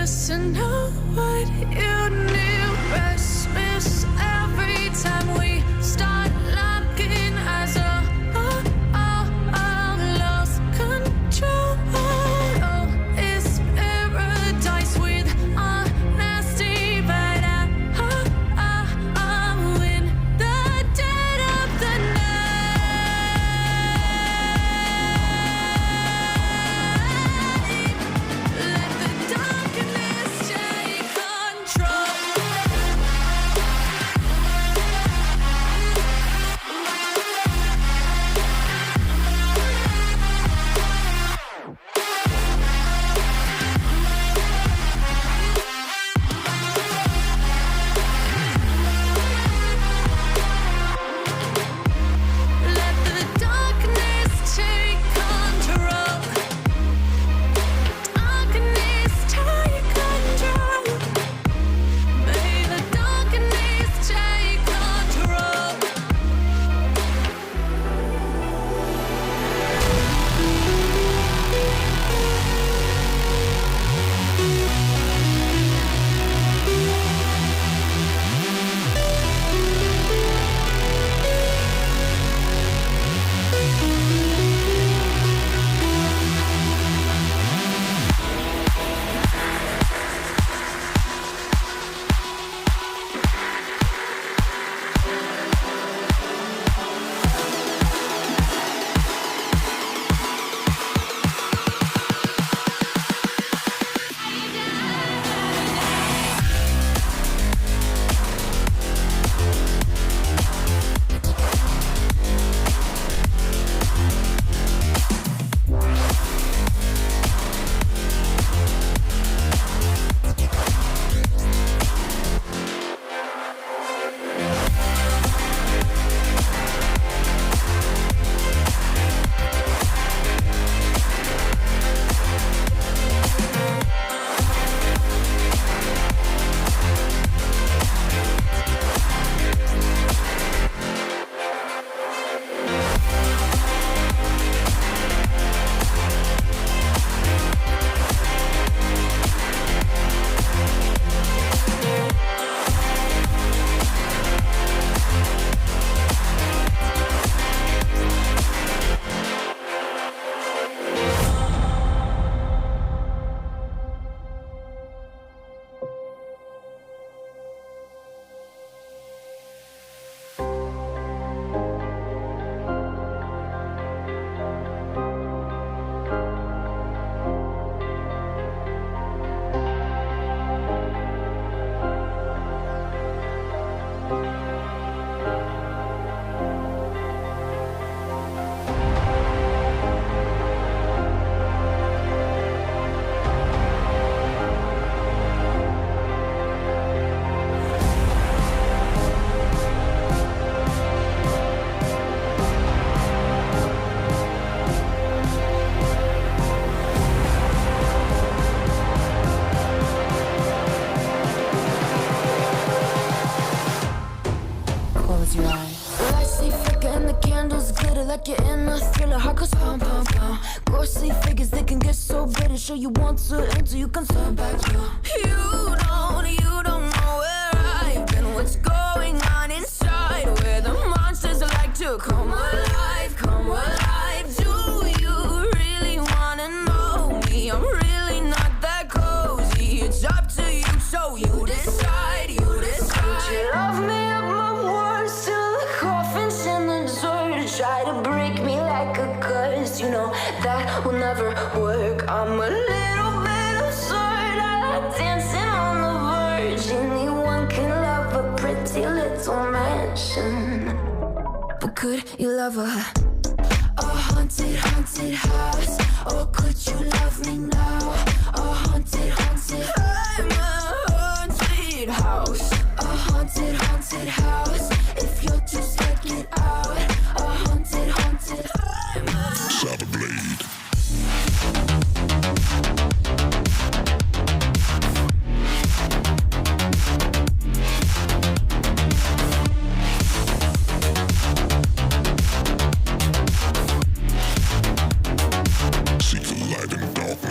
just to know what you need. Restless every time we start locking eyes. Lost control. Oh, it's paradise with honesty, but I'm in the dead of the night. Let the darkness take control. Let the darkness take control. Darkness take control. May the darkness take control. Close your eyes. Lights stay flicker and the candles glitter like you're in a thriller. Heart goes pound, pound, pound. Ghostly figures, they can get so bitter. Sure you want to enter, you can turn back. You don't know where I've been. What's going on inside? Where the monsters like to come alive, come alive. Do you really wanna know me? I'm really not that cozy. It's up to you, so you decide, you decide. Would you love me up my words till the coffin's in the dirt? Try to break me like a curse, you know that will never work. I'm a little bit absurd. I like dancing on the verge. Anyone can love a pretty little mansion, but could you love a haunted, haunted house? Or could you love me now? A haunted, haunted. I'm a haunted house. A haunted, haunted house. If you're too scared, get out. A haunted, haunted. I'm a Saber blade. Seek the light in dark.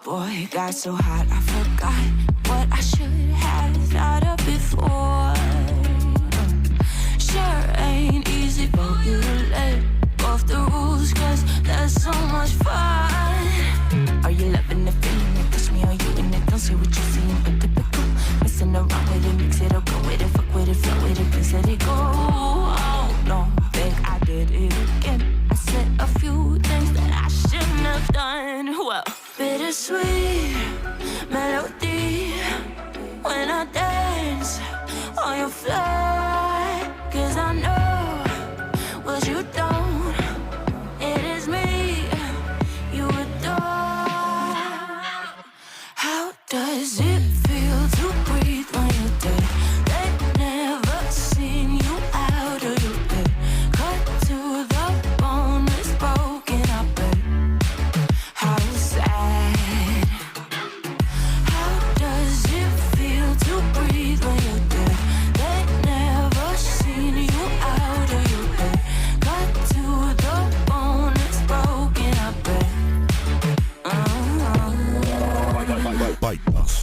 boy, got so hot I forgot what I should have thought of before. Sure ain't easy for you to let go of the rules, cause that's so much fun. Are you loving the feeling? It touch me, are you in it? Don't say what you're seeing, but typical. Messing around with it, mix it up, go with it, fuck with it, flow with it, please let it go. Oh no, think I did it again. I said a few things that I shouldn't have done. Well, bittersweet melody when I dance on your floor, cause I know what you don't. It is me you adore. How does it feel to breathe when you're dead? They've never seen you out of your bed. Cut to the bone, it's broken, I bet. How sad. How does it feel to breathe when you're dead? They've never seen you out of your bed. Cut to the bone, it's broken, I bet. Bite us.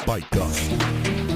Bite us.